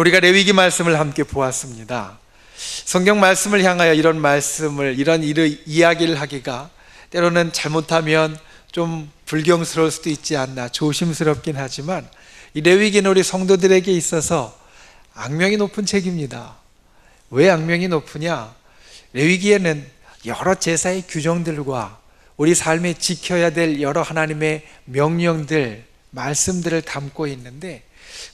우리가 레위기 말씀을 함께 보았습니다. 성경 말씀을 향하여 이런 말씀을, 이런 이야기를 하기가 때로는 잘못하면 좀 불경스러울 수도 있지 않나 조심스럽긴 하지만, 이 레위기는 우리 성도들에게 있어서 악명이 높은 책입니다. 왜 악명이 높으냐? 레위기에는 여러 제사의 규정들과 우리 삶에 지켜야 될 여러 하나님의 명령들, 말씀들을 담고 있는데,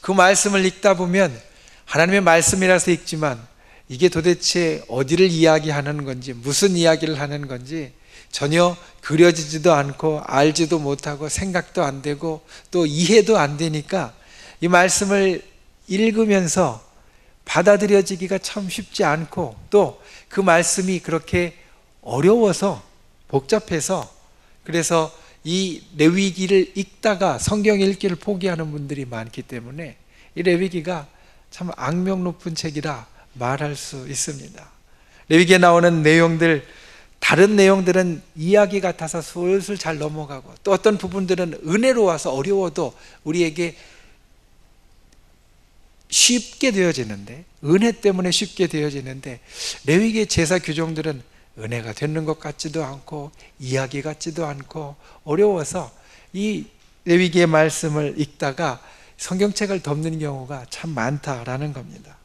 그 말씀을 읽다 보면 하나님의 말씀이라서 읽지만 이게 도대체 어디를 이야기하는 건지, 무슨 이야기를 하는 건지 전혀 그려지지도 않고 알지도 못하고 생각도 안 되고 또 이해도 안 되니까 이 말씀을 읽으면서 받아들여지기가 참 쉽지 않고, 또 그 말씀이 그렇게 어려워서 복잡해서, 그래서 이 레위기를 읽다가 성경 읽기를 포기하는 분들이 많기 때문에 이 레위기가 참 악명 높은 책이라 말할 수 있습니다. 레위기에 나오는 내용들, 다른 내용들은 이야기 같아서 슬슬 잘 넘어가고, 또 어떤 부분들은 은혜로 와서 어려워도 우리에게 쉽게 되어지는데, 은혜 때문에 쉽게 되어지는데, 레위기의 제사 규정들은 은혜가 되는 것 같지도 않고 이야기 같지도 않고 어려워서 이 레위기의 말씀을 읽다가 성경책을 덮는 경우가 참 많다라는 겁니다.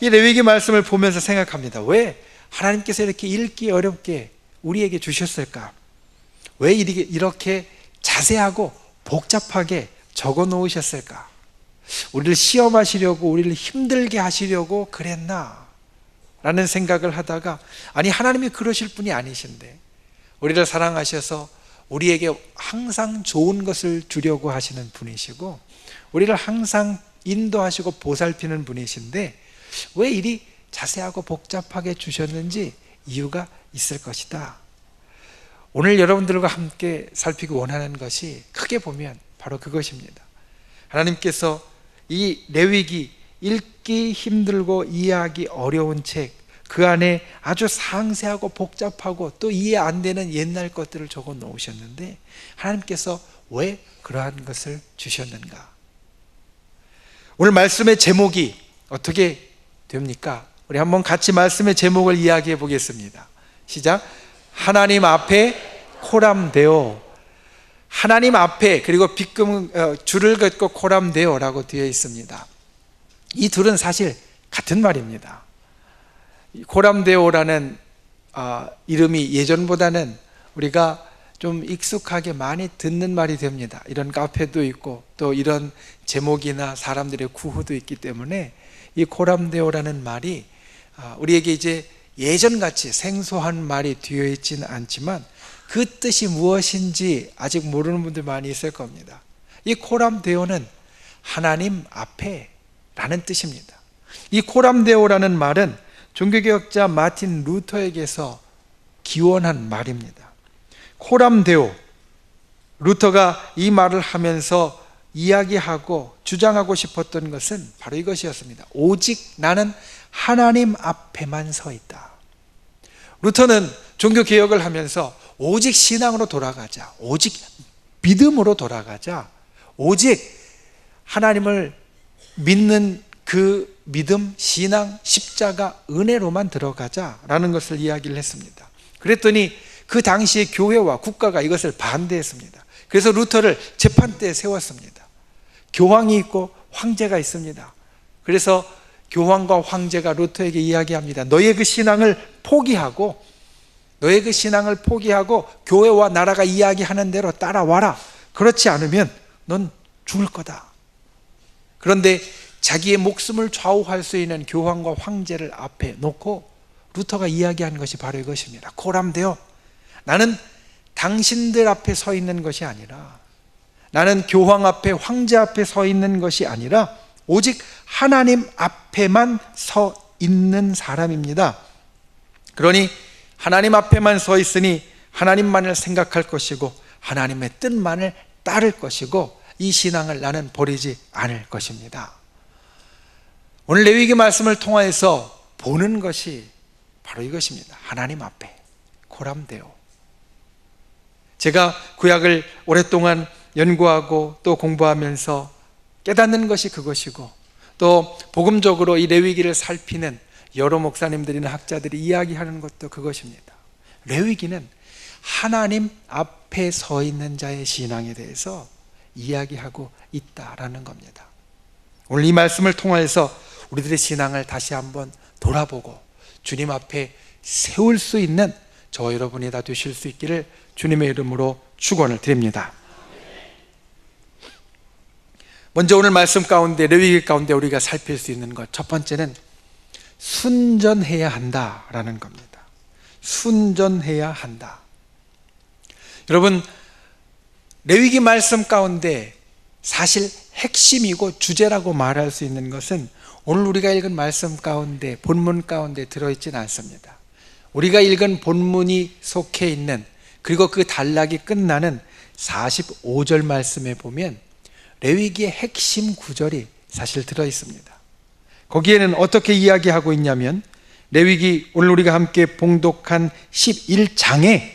이 레위기 말씀을 보면서 생각합니다. 왜 하나님께서 이렇게 읽기 어렵게 우리에게 주셨을까? 왜 이렇게 자세하고 복잡하게 적어 놓으셨을까? 우리를 시험하시려고, 우리를 힘들게 하시려고 그랬나? 라는 생각을 하다가, 아니, 하나님이 그러실 분이 아니신데 우리를 사랑하셔서 우리에게 항상 좋은 것을 주려고 하시는 분이시고, 우리를 항상 인도하시고 보살피는 분이신데 왜 이리 자세하고 복잡하게 주셨는지 이유가 있을 것이다. 오늘 여러분들과 함께 살피기 원하는 것이 크게 보면 바로 그것입니다. 하나님께서 이 레위기, 읽기 힘들고 이해하기 어려운 책, 그 안에 아주 상세하고 복잡하고 또 이해 안 되는 옛날 것들을 적어 놓으셨는데, 하나님께서 왜 그러한 것을 주셨는가? 오늘 말씀의 제목이 어떻게 됩니까? 우리 한번 같이 말씀의 제목을 이야기해 보겠습니다. 시작. 하나님 앞에 코람데오. 하나님 앞에, 그리고 빗금 줄을 긋고 코람데오라고 되어 있습니다. 이 둘은 사실 같은 말입니다. 코람데오라는 이름이 예전보다는 우리가 좀 익숙하게 많이 듣는 말이 됩니다. 이런 카페도 있고 또 이런 제목이나 사람들의 구호도 있기 때문에 이 코람데오라는 말이 우리에게 이제 예전같이 생소한 말이 되어 있지는 않지만 그 뜻이 무엇인지 아직 모르는 분들 많이 있을 겁니다. 이 코람데오는 하나님 앞에 라는 뜻입니다. 이 코람데오라는 말은 종교개혁자 마틴 루터에게서 기원한 말입니다. 코람데오, 루터가 이 말을 하면서 이야기하고 주장하고 싶었던 것은 바로 이것이었습니다. 오직 나는 하나님 앞에만 서 있다. 루터는 종교개혁을 하면서 오직 신앙으로 돌아가자, 오직 믿음으로 돌아가자, 오직 하나님을 믿는 그 믿음, 신앙, 십자가, 은혜로만 들어가자라는 것을 이야기를 했습니다. 그랬더니 그 당시의 교회와 국가가 이것을 반대했습니다. 그래서 루터를 재판대에 세웠습니다. 교황이 있고 황제가 있습니다. 그래서 교황과 황제가 루터에게 이야기합니다. 너의 그 신앙을 포기하고, 너의 그 신앙을 포기하고 교회와 나라가 이야기하는 대로 따라와라. 그렇지 않으면 넌 죽을 거다. 그런데 자기의 목숨을 좌우할 수 있는 교황과 황제를 앞에 놓고 루터가 이야기한 것이 바로 이것입니다. 코람데오, 나는 당신들 앞에 서 있는 것이 아니라, 나는 교황 앞에, 황제 앞에 서 있는 것이 아니라 오직 하나님 앞에만 서 있는 사람입니다. 그러니 하나님 앞에만 서 있으니 하나님만을 생각할 것이고 하나님의 뜻만을 따를 것이고 이 신앙을 나는 버리지 않을 것입니다. 오늘 레위기 말씀을 통하여서 보는 것이 바로 이것입니다. 하나님 앞에 코람데오. 제가 구약을 오랫동안 연구하고 또 공부하면서 깨닫는 것이 그것이고, 또 복음적으로 이 레위기를 살피는 여러 목사님들이나 학자들이 이야기하는 것도 그것입니다. 레위기는 하나님 앞에 서 있는 자의 신앙에 대해서 이야기하고 있다라는 겁니다. 오늘 이 말씀을 통해서 우리들의 신앙을 다시 한번 돌아보고 주님 앞에 세울 수 있는 저와 여러분이 다 되실 수 있기를 주님의 이름으로 축원을 드립니다. 먼저 오늘 말씀 가운데, 레위기 가운데 우리가 살필 수 있는 것, 첫 번째는 순전해야 한다라는 겁니다. 순전해야 한다. 여러분, 레위기 말씀 가운데 사실 핵심이고 주제라고 말할 수 있는 것은 오늘 우리가 읽은 말씀 가운데, 본문 가운데 들어있지는 않습니다. 우리가 읽은 본문이 속해 있는, 그리고 그 단락이 끝나는 45절 말씀에 보면 레위기의 핵심 구절이 사실 들어있습니다. 거기에는 어떻게 이야기하고 있냐면, 레위기 오늘 우리가 함께 봉독한 11장에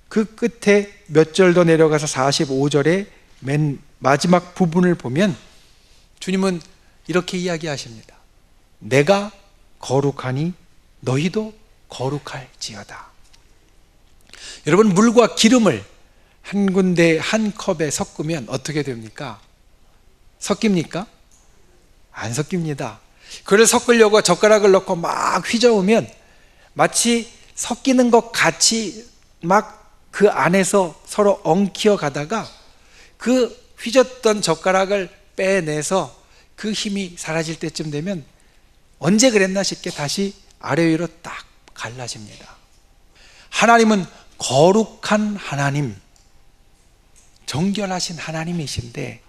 그 끝에 몇 절 더 내려가서 45절의 맨 마지막 부분을 보면 주님은 이렇게 이야기하십니다. 내가 거룩하니 너희도 거룩할지어다. 여러분, 물과 기름을 한 군데 한 컵에 섞으면 어떻게 됩니까? 섞입니까? 안 섞입니다. 그걸 섞으려고 젓가락을 넣고 막 휘저으면 마치 섞이는 것 같이 막 그 안에서 서로 엉키어 가다가 그 휘젓던 젓가락을 빼내서 그 힘이 사라질 때쯤 되면 언제 그랬나 싶게 다시 아래 위로 딱 갈라집니다. 하나님은 거룩한 하나님, 정결하신 하나님이신데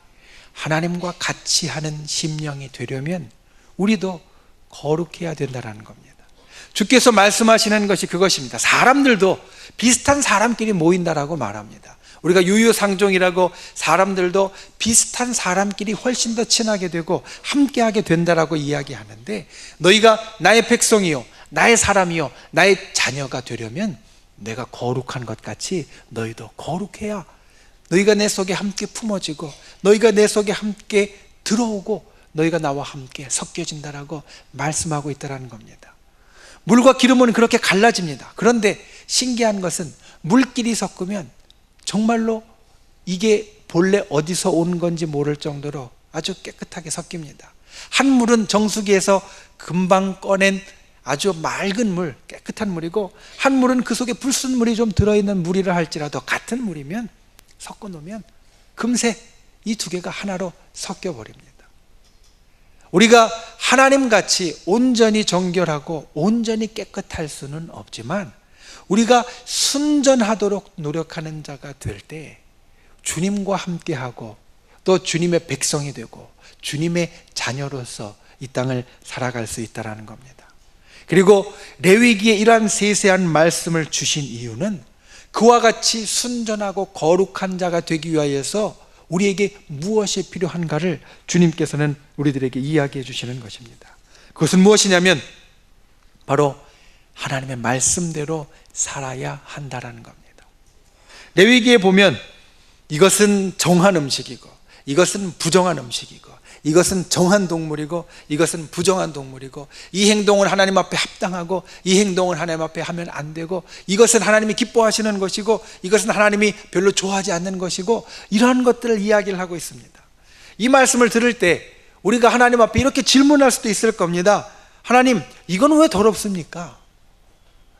하나님과 같이 하는 심령이 되려면 우리도 거룩해야 된다는 겁니다. 주께서 말씀하시는 것이 그것입니다. 사람들도 비슷한 사람끼리 모인다라고 말합니다. 우리가 유유상종이라고 사람들도 비슷한 사람끼리 훨씬 더 친하게 되고 함께하게 된다라고 이야기하는데, 너희가 나의 백성이요, 나의 사람이요, 나의 자녀가 되려면 내가 거룩한 것 같이 너희도 거룩해야 너희가 내 속에 함께 품어지고 너희가 내 속에 함께 들어오고 너희가 나와 함께 섞여진다라고 말씀하고 있다는 겁니다. 물과 기름은 그렇게 갈라집니다. 그런데 신기한 것은 물끼리 섞으면 정말로 이게 본래 어디서 온 건지 모를 정도로 아주 깨끗하게 섞입니다. 한 물은 정수기에서 금방 꺼낸 아주 맑은 물, 깨끗한 물이고, 한 물은 그 속에 불순물이 좀 들어있는 물이라 할지라도 같은 물이면 섞어 놓으면 금세 이 두 개가 하나로 섞여 버립니다. 우리가 하나님같이 온전히 정결하고 온전히 깨끗할 수는 없지만 우리가 순전하도록 노력하는 자가 될 때 주님과 함께하고 또 주님의 백성이 되고 주님의 자녀로서 이 땅을 살아갈 수 있다는 겁니다. 그리고 레위기에 이러한 세세한 말씀을 주신 이유는 그와 같이 순전하고 거룩한 자가 되기 위하여서 우리에게 무엇이 필요한가를 주님께서는 우리들에게 이야기해 주시는 것입니다. 그것은 무엇이냐면 바로 하나님의 말씀대로 살아야 한다라는 겁니다. 레위기에 보면 이것은 정한 음식이고 이것은 부정한 음식이고 이것은 정한 동물이고 이것은 부정한 동물이고 이 행동은 하나님 앞에 합당하고 이 행동은 하나님 앞에 하면 안 되고 이것은 하나님이 기뻐하시는 것이고 이것은 하나님이 별로 좋아하지 않는 것이고 이러한 것들을 이야기를 하고 있습니다. 이 말씀을 들을 때 우리가 하나님 앞에 이렇게 질문할 수도 있을 겁니다. 하나님, 이건 왜 더럽습니까?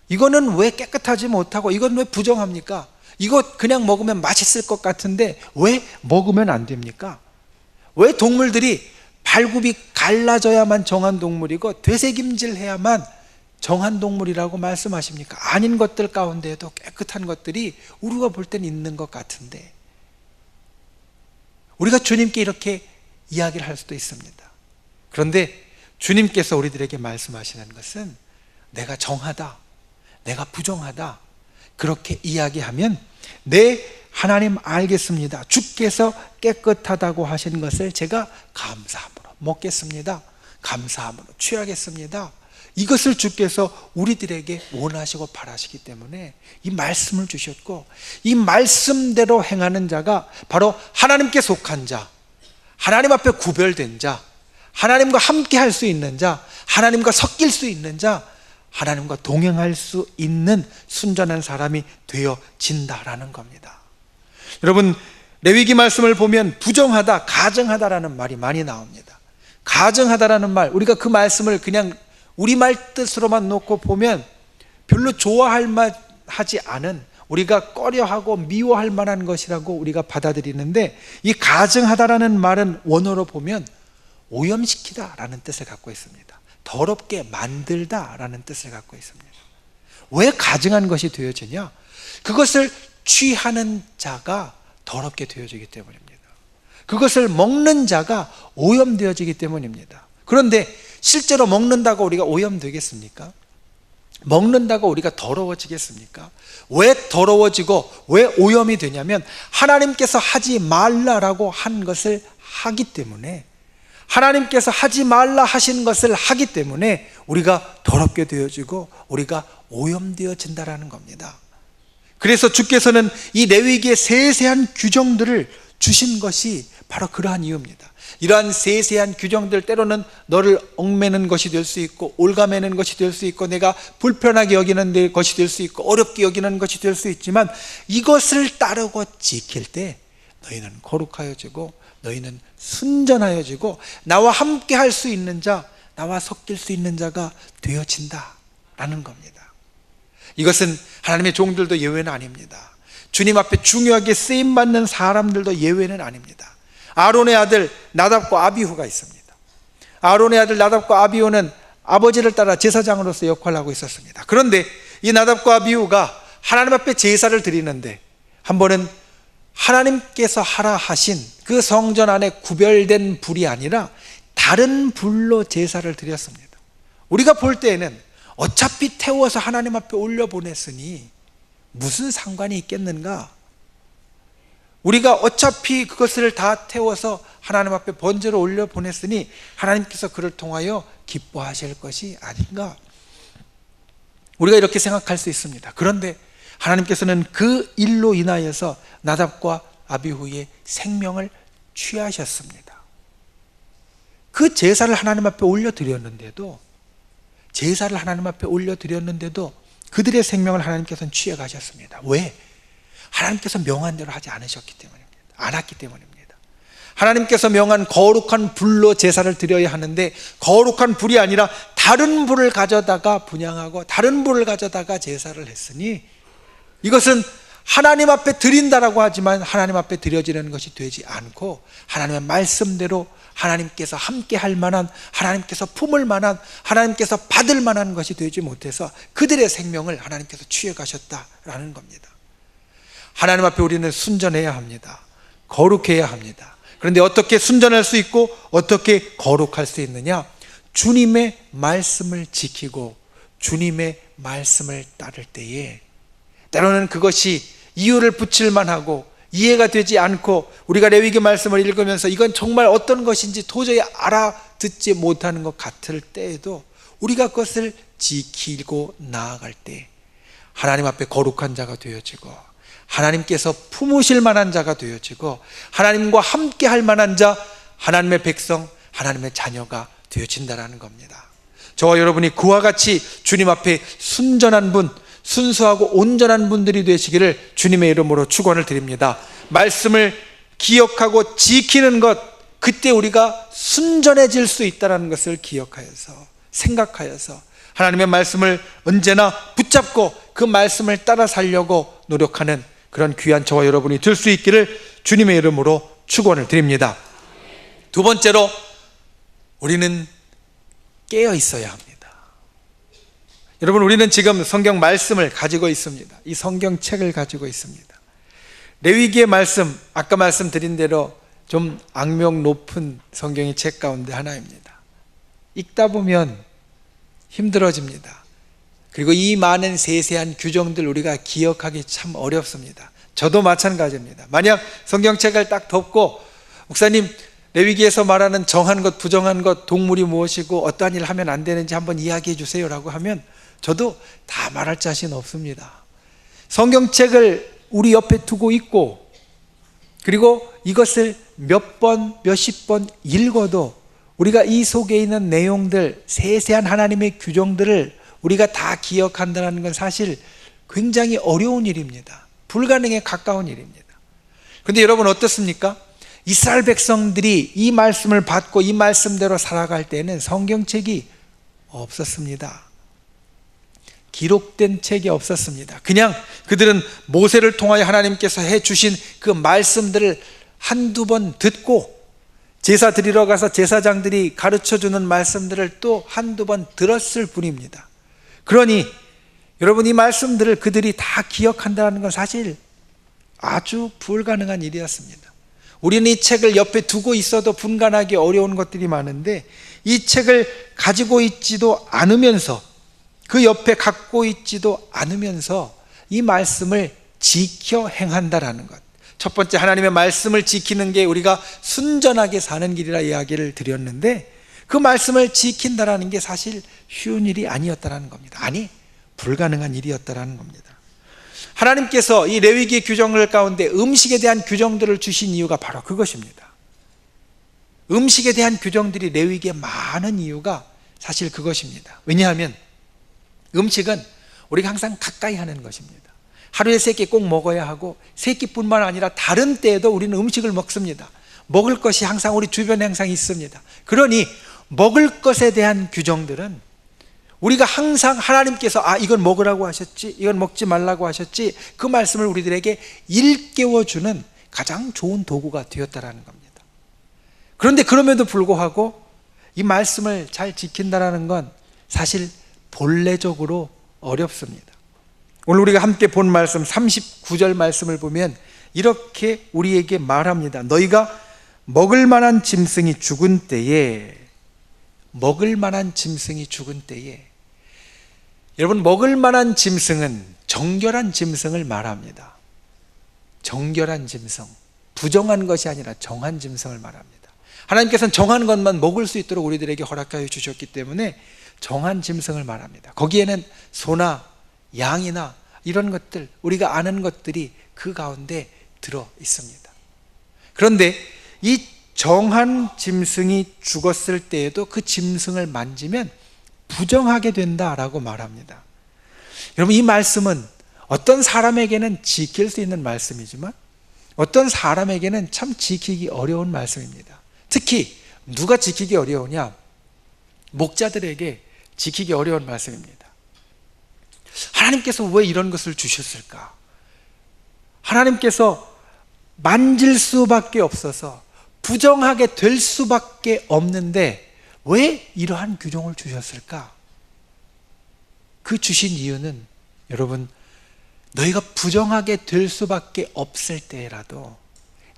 이거는 왜 깨끗하지 못하고 이건 왜 부정합니까? 이거 그냥 먹으면 맛있을 것 같은데 왜 먹으면 안 됩니까? 왜 동물들이 발굽이 갈라져야만 정한 동물이고 되새김질해야만 정한 동물이라고 말씀하십니까? 아닌 것들 가운데에도 깨끗한 것들이 우리가 볼 땐 있는 것 같은데 우리가 주님께 이렇게 이야기를 할 수도 있습니다. 그런데 주님께서 우리들에게 말씀하시는 것은 내가 정하다, 내가 부정하다 그렇게 이야기하면 네, 하나님 알겠습니다. 주께서 깨끗하다고 하신 것을 제가 감사함으로 먹겠습니다. 감사함으로 취하겠습니다. 이것을 주께서 우리들에게 원하시고 바라시기 때문에 이 말씀을 주셨고 이 말씀대로 행하는 자가 바로 하나님께 속한 자, 하나님 앞에 구별된 자, 하나님과 함께 할 수 있는 자, 하나님과 섞일 수 있는 자, 하나님과 동행할 수 있는 순전한 사람이 되어진다라는 겁니다. 여러분, 레위기 말씀을 보면 부정하다, 가증하다라는 말이 많이 나옵니다. 가증하다라는 말, 우리가 그 말씀을 그냥 우리말 뜻으로만 놓고 보면 별로 좋아할 만하지 않은, 우리가 꺼려하고 미워할 만한 것이라고 우리가 받아들이는데, 이 가증하다라는 말은 원어로 보면 오염시키다라는 뜻을 갖고 있습니다. 더럽게 만들다라는 뜻을 갖고 있습니다. 왜 가증한 것이 되어지냐? 그것을 취하는 자가 더럽게 되어지기 때문입니다. 그것을 먹는 자가 오염되어지기 때문입니다. 그런데 실제로 먹는다고 우리가 오염되겠습니까? 먹는다고 우리가 더러워지겠습니까? 왜 더러워지고 왜 오염이 되냐면 하나님께서 하지 말라라고 한 것을 하기 때문에, 하나님께서 하지 말라 하신 것을 하기 때문에 우리가 더럽게 되어지고 우리가 오염되어진다라는 겁니다. 그래서 주께서는 이 레위기의 세세한 규정들을 주신 것이 바로 그러한 이유입니다. 이러한 세세한 규정들, 때로는 너를 얽매는 것이 될 수 있고 올가매는 것이 될 수 있고 내가 불편하게 여기는 것이 될 수 있고 어렵게 여기는 것이 될 수 있지만, 이것을 따르고 지킬 때 너희는 거룩하여지고 너희는 순전하여지고 나와 함께 할 수 있는 자, 나와 섞일 수 있는 자가 되어진다라는 겁니다. 이것은 하나님의 종들도 예외는 아닙니다. 주님 앞에 중요하게 쓰임받는 사람들도 예외는 아닙니다. 아론의 아들 나답과 아비후가 있습니다. 아론의 아들 나답과 아비후는 아버지를 따라 제사장으로서 역할을 하고 있었습니다. 그런데 이 나답과 아비후가 하나님 앞에 제사를 드리는데, 한 번은 하나님께서 하라 하신 그 성전 안에 구별된 불이 아니라 다른 불로 제사를 드렸습니다. 우리가 볼 때에는 어차피 태워서 하나님 앞에 올려보냈으니 무슨 상관이 있겠는가? 우리가 어차피 그것을 다 태워서 하나님 앞에 번제로 올려보냈으니 하나님께서 그를 통하여 기뻐하실 것이 아닌가? 우리가 이렇게 생각할 수 있습니다. 그런데 하나님께서는 그 일로 인하여서 나답과 아비후의 생명을 취하셨습니다. 그 제사를 하나님 앞에 올려드렸는데도, 그들의 생명을 하나님께서는 취해 가셨습니다. 왜? 하나님께서 명한 대로 하지 않으셨기 때문입니다. 않았기 때문입니다. 하나님께서 명한 거룩한 불로 제사를 드려야 하는데 거룩한 불이 아니라 다른 불을 가져다가 분향하고 다른 불을 가져다가 제사를 했으니, 이것은 하나님 앞에 드린다라고 하지만 하나님 앞에 드려지는 것이 되지 않고 하나님의 말씀대로 하나님께서 함께 할 만한, 하나님께서 품을 만한, 하나님께서 받을 만한 것이 되지 못해서 그들의 생명을 하나님께서 취해 가셨다라는 겁니다. 하나님 앞에 우리는 순전해야 합니다. 거룩해야 합니다. 그런데 어떻게 순전할 수 있고 어떻게 거룩할 수 있느냐? 주님의 말씀을 지키고 주님의 말씀을 따를 때에, 때로는 그것이 이유를 붙일 만하고 이해가 되지 않고 우리가 레위기 말씀을 읽으면서 이건 정말 어떤 것인지 도저히 알아듣지 못하는 것 같을 때에도 우리가 그것을 지키고 나아갈 때 하나님 앞에 거룩한 자가 되어지고 하나님께서 품으실 만한 자가 되어지고 하나님과 함께 할 만한 자, 하나님의 백성, 하나님의 자녀가 되어진다는 겁니다. 저와 여러분이 그와 같이 주님 앞에 순전한 분, 순수하고 온전한 분들이 되시기를 주님의 이름으로 축원을 드립니다. 말씀을 기억하고 지키는 것, 그때 우리가 순전해질 수 있다는 것을 기억하여서, 생각하여서 하나님의 말씀을 언제나 붙잡고 그 말씀을 따라 살려고 노력하는 그런 귀한 저와 여러분이 될 수 있기를 주님의 이름으로 축원을 드립니다. 두 번째로, 우리는 깨어 있어야 합니다. 여러분, 우리는 지금 성경 말씀을 가지고 있습니다. 이 성경책을 가지고 있습니다. 레위기의 말씀, 아까 말씀드린 대로 좀 악명 높은 성경의 책 가운데 하나입니다. 읽다 보면 힘들어집니다. 그리고 이 많은 세세한 규정들 우리가 기억하기 참 어렵습니다. 저도 마찬가지입니다. 만약 성경책을 딱 덮고 목사님, 레위기에서 말하는 정한 것, 부정한 것, 동물이 무엇이고 어떠한 일을 하면 안 되는지 한번 이야기해 주세요 라고 하면 저도 다 말할 자신 없습니다. 성경책을 우리 옆에 두고 있고, 그리고 이것을 몇 번, 몇십 번 읽어도 우리가 이 속에 있는 내용들, 세세한 하나님의 규정들을 우리가 다 기억한다는 건 사실 굉장히 어려운 일입니다. 불가능에 가까운 일입니다. 그런데 여러분 어떻습니까? 이스라엘 백성들이 이 말씀을 받고 이 말씀대로 살아갈 때는 성경책이 없었습니다. 기록된 책이 없었습니다. 그냥 그들은 모세를 통하여 하나님께서 해주신 그 말씀들을 한두 번 듣고 제사 드리러 가서 제사장들이 가르쳐주는 말씀들을 또 한두 번 들었을 뿐입니다. 그러니 여러분 이 말씀들을 그들이 다 기억한다는 건 사실 아주 불가능한 일이었습니다. 우리는 이 책을 옆에 두고 있어도 분간하기 어려운 것들이 많은데 이 책을 가지고 있지도 않으면서 그 옆에 갖고 있지도 않으면서 이 말씀을 지켜 행한다라는 것. 첫 번째 하나님의 말씀을 지키는 게 우리가 순전하게 사는 길이라 이야기를 드렸는데 그 말씀을 지킨다라는 게 사실 쉬운 일이 아니었다라는 겁니다. 아니, 불가능한 일이었다라는 겁니다. 하나님께서 이 레위기 규정들 가운데 음식에 대한 규정들을 주신 이유가 바로 그것입니다. 음식에 대한 규정들이 레위기에 많은 이유가 사실 그것입니다. 왜냐하면 음식은 우리가 항상 가까이 하는 것입니다. 하루에 3끼 꼭 먹어야 하고 3끼뿐만 아니라 다른 때에도 우리는 음식을 먹습니다. 먹을 것이 항상 우리 주변에 항상 있습니다. 그러니 먹을 것에 대한 규정들은 우리가 항상 하나님께서 이건 먹으라고 하셨지, 이건 먹지 말라고 하셨지, 그 말씀을 우리들에게 일깨워주는 가장 좋은 도구가 되었다라는 겁니다. 그런데 그럼에도 불구하고 이 말씀을 잘 지킨다라는 건 사실 본래적으로 어렵습니다. 오늘 우리가 함께 본 말씀 39절 말씀을 보면 이렇게 우리에게 말합니다. 너희가 먹을 만한 짐승이 죽은 때에, 먹을 만한 짐승이 죽은 때에, 여러분 먹을 만한 짐승은 정결한 짐승을 말합니다. 정결한 짐승, 부정한 것이 아니라 정한 짐승을 말합니다. 하나님께서는 정한 것만 먹을 수 있도록 우리들에게 허락하여 주셨기 때문에 정한 짐승을 말합니다. 거기에는 소나 양이나 이런 것들, 우리가 아는 것들이 그 가운데 들어 있습니다. 그런데 이 정한 짐승이 죽었을 때에도 그 짐승을 만지면 부정하게 된다라고 말합니다. 여러분 이 말씀은 어떤 사람에게는 지킬 수 있는 말씀이지만 어떤 사람에게는 참 지키기 어려운 말씀입니다. 특히 누가 지키기 어려우냐? 목자들에게 지키기 어려운 말씀입니다. 하나님께서 왜 이런 것을 주셨을까? 하나님께서 만질 수밖에 없어서 부정하게 될 수밖에 없는데 왜 이러한 규정을 주셨을까? 그 주신 이유는 여러분, 너희가 부정하게 될 수밖에 없을 때라도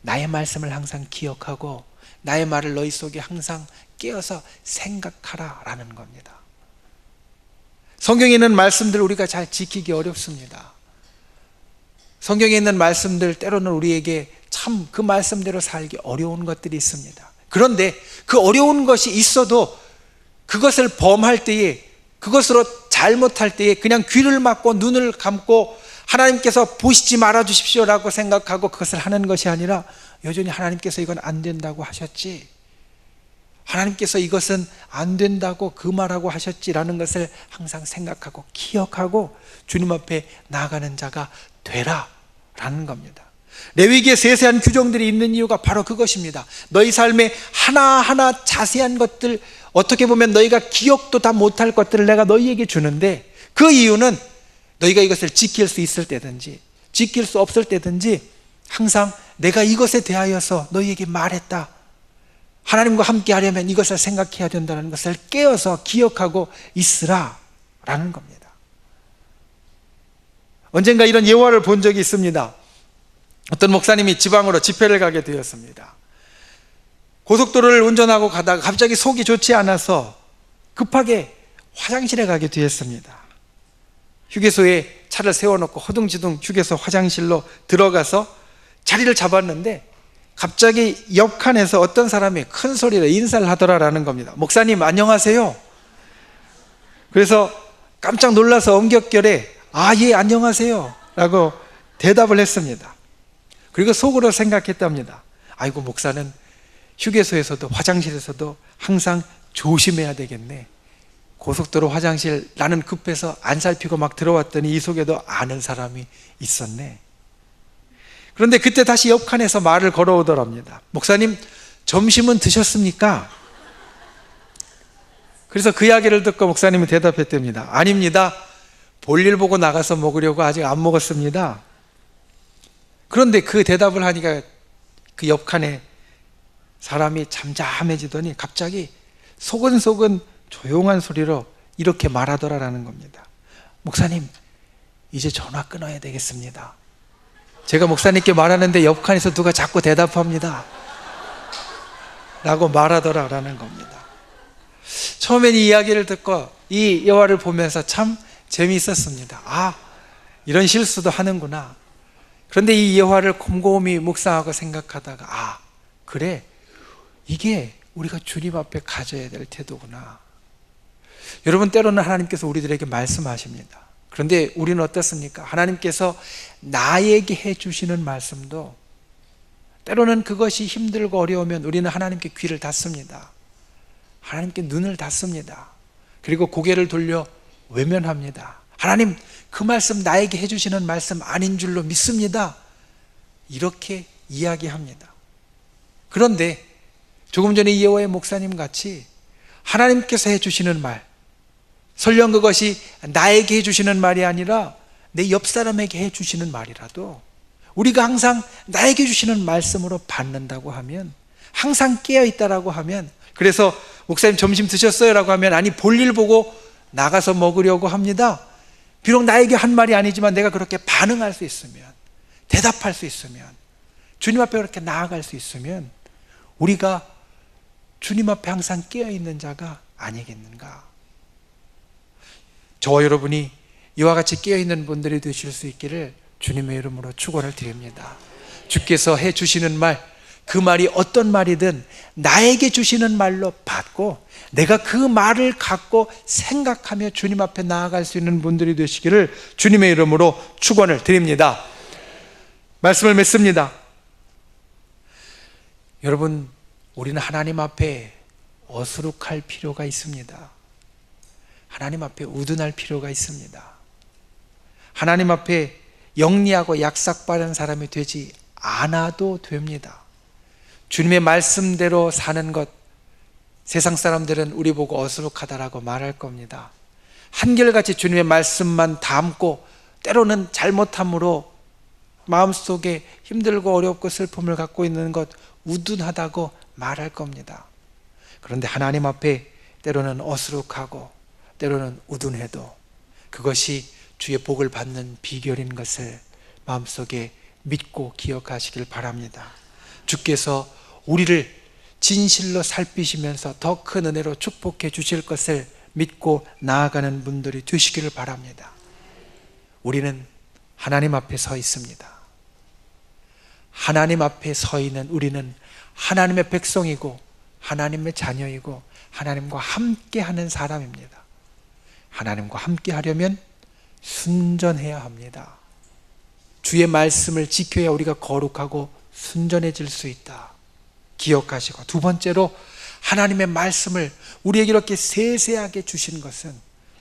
나의 말씀을 항상 기억하고 나의 말을 너희 속에 항상 깨어서 생각하라라는 겁니다. 성경에 있는 말씀들 우리가 잘 지키기 어렵습니다. 성경에 있는 말씀들 때로는 우리에게 참 그 말씀대로 살기 어려운 것들이 있습니다. 그런데 그 어려운 것이 있어도 그것을 범할 때에, 그것으로 잘못할 때에 그냥 귀를 막고 눈을 감고 하나님께서 보시지 말아 주십시오라고 생각하고 그것을 하는 것이 아니라 여전히 하나님께서 이건 안 된다고 하셨지, 하나님께서 이것은 안 된다고 그 말하고 하셨지라는 것을 항상 생각하고 기억하고 주님 앞에 나아가는 자가 되라 라는 겁니다. 레위기에 세세한 규정들이 있는 이유가 바로 그것입니다. 너희 삶에 하나하나 자세한 것들, 어떻게 보면 너희가 기억도 다 못할 것들을 내가 너희에게 주는데 그 이유는 너희가 이것을 지킬 수 있을 때든지 지킬 수 없을 때든지 항상 내가 이것에 대하여서 너희에게 말했다, 하나님과 함께 하려면 이것을 생각해야 된다는 것을 깨어서 기억하고 있으라 라는 겁니다. 언젠가 이런 예화를 본 적이 있습니다. 어떤 목사님이 지방으로 집회를 가게 되었습니다. 고속도로를 운전하고 가다가 갑자기 속이 좋지 않아서 급하게 화장실에 가게 되었습니다. 휴게소에 차를 세워놓고 허둥지둥 휴게소 화장실로 들어가서 자리를 잡았는데 갑자기 옆칸에서 어떤 사람이 큰 소리로 인사를 하더라라는 겁니다. 목사님 안녕하세요. 그래서 깜짝 놀라서 엄격결에 예 안녕하세요 라고 대답을 했습니다. 그리고 속으로 생각했답니다. 아이고 목사는 휴게소에서도 화장실에서도 항상 조심해야 되겠네. 고속도로 화장실 나는 급해서 안 살피고 막 들어왔더니 이 속에도 아는 사람이 있었네. 그런데 그때 다시 옆칸에서 말을 걸어오더랍니다. 목사님, 점심은 드셨습니까? 그래서 그 이야기를 듣고 목사님이 대답했답니다. 아닙니다. 볼일 보고 나가서 먹으려고 아직 안 먹었습니다. 그런데 그 대답을 하니까 그 옆칸에 사람이 잠잠해지더니 갑자기 소근소근 조용한 소리로 이렇게 말하더라라는 겁니다. 목사님, 이제 전화 끊어야 되겠습니다. 제가 목사님께 말하는데 옆칸에서 누가 자꾸 대답합니다. 라고 말하더라라는 겁니다. 처음엔 이 이야기를 듣고 이 여화를 보면서 참 재미있었습니다. 아, 이런 실수도 하는구나. 그런데 이 여화를 곰곰이 묵상하고 생각하다가 아, 그래, 이게 우리가 주님 앞에 가져야 될 태도구나. 여러분, 때로는 하나님께서 우리들에게 말씀하십니다. 그런데 우리는 어떻습니까? 하나님께서 나에게 해주시는 말씀도 때로는 그것이 힘들고 어려우면 우리는 하나님께 귀를 닫습니다. 하나님께 눈을 닫습니다. 그리고 고개를 돌려 외면합니다. 하나님, 그 말씀 나에게 해주시는 말씀 아닌 줄로 믿습니다. 이렇게 이야기합니다. 그런데 조금 전에 이여호의 목사님 같이 하나님께서 해주시는 말, 설령 그것이 나에게 해주시는 말이 아니라 내 옆 사람에게 해주시는 말이라도 우리가 항상 나에게 주시는 말씀으로 받는다고 하면, 항상 깨어있다라고 하면, 그래서 목사님 점심 드셨어요? 라고 하면 아니, 볼일 보고 나가서 먹으려고 합니다. 비록 나에게 한 말이 아니지만 내가 그렇게 반응할 수 있으면, 대답할 수 있으면, 주님 앞에 그렇게 나아갈 수 있으면 우리가 주님 앞에 항상 깨어있는 자가 아니겠는가. 저와 여러분이 이와 같이 깨어있는 분들이 되실 수 있기를 주님의 이름으로 축원을 드립니다. 주께서 해주시는 말, 그 말이 어떤 말이든 나에게 주시는 말로 받고 내가 그 말을 갖고 생각하며 주님 앞에 나아갈 수 있는 분들이 되시기를 주님의 이름으로 축원을 드립니다. 말씀을 맺습니다. 여러분, 우리는 하나님 앞에 어수룩할 필요가 있습니다. 하나님 앞에 우둔할 필요가 있습니다. 하나님 앞에 영리하고 약삭빠른 사람이 되지 않아도 됩니다. 주님의 말씀대로 사는 것, 세상 사람들은 우리 보고 어수룩하다라고 말할 겁니다. 한결같이 주님의 말씀만 담고 때로는 잘못함으로 마음속에 힘들고 어렵고 슬픔을 갖고 있는 것 우둔하다고 말할 겁니다. 그런데 하나님 앞에 때로는 어수룩하고 때로는 우둔해도 그것이 주의 복을 받는 비결인 것을 마음속에 믿고 기억하시길 바랍니다. 주께서 우리를 진실로 살피시면서 더 큰 은혜로 축복해 주실 것을 믿고 나아가는 분들이 되시기를 바랍니다. 우리는 하나님 앞에 서 있습니다. 하나님 앞에 서 있는 우리는 하나님의 백성이고 하나님의 자녀이고 하나님과 함께하는 사람입니다. 하나님과 함께 하려면 순전해야 합니다. 주의 말씀을 지켜야 우리가 거룩하고 순전해질 수 있다. 기억하시고, 두 번째로 하나님의 말씀을 우리에게 이렇게 세세하게 주신 것은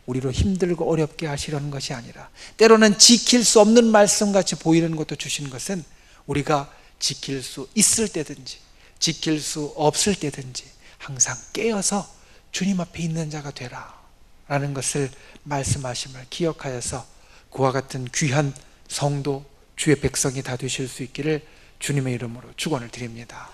우리로 힘들고 어렵게 하시려는 것이 아니라, 때로는 지킬 수 없는 말씀같이 보이는 것도 주신 것은 우리가 지킬 수 있을 때든지 지킬 수 없을 때든지 항상 깨어서 주님 앞에 있는 자가 되라 라는 것을 말씀하심을 기억하여서 그와 같은 귀한 성도, 주의 백성이 다 되실 수 있기를 주님의 이름으로 축원을 드립니다.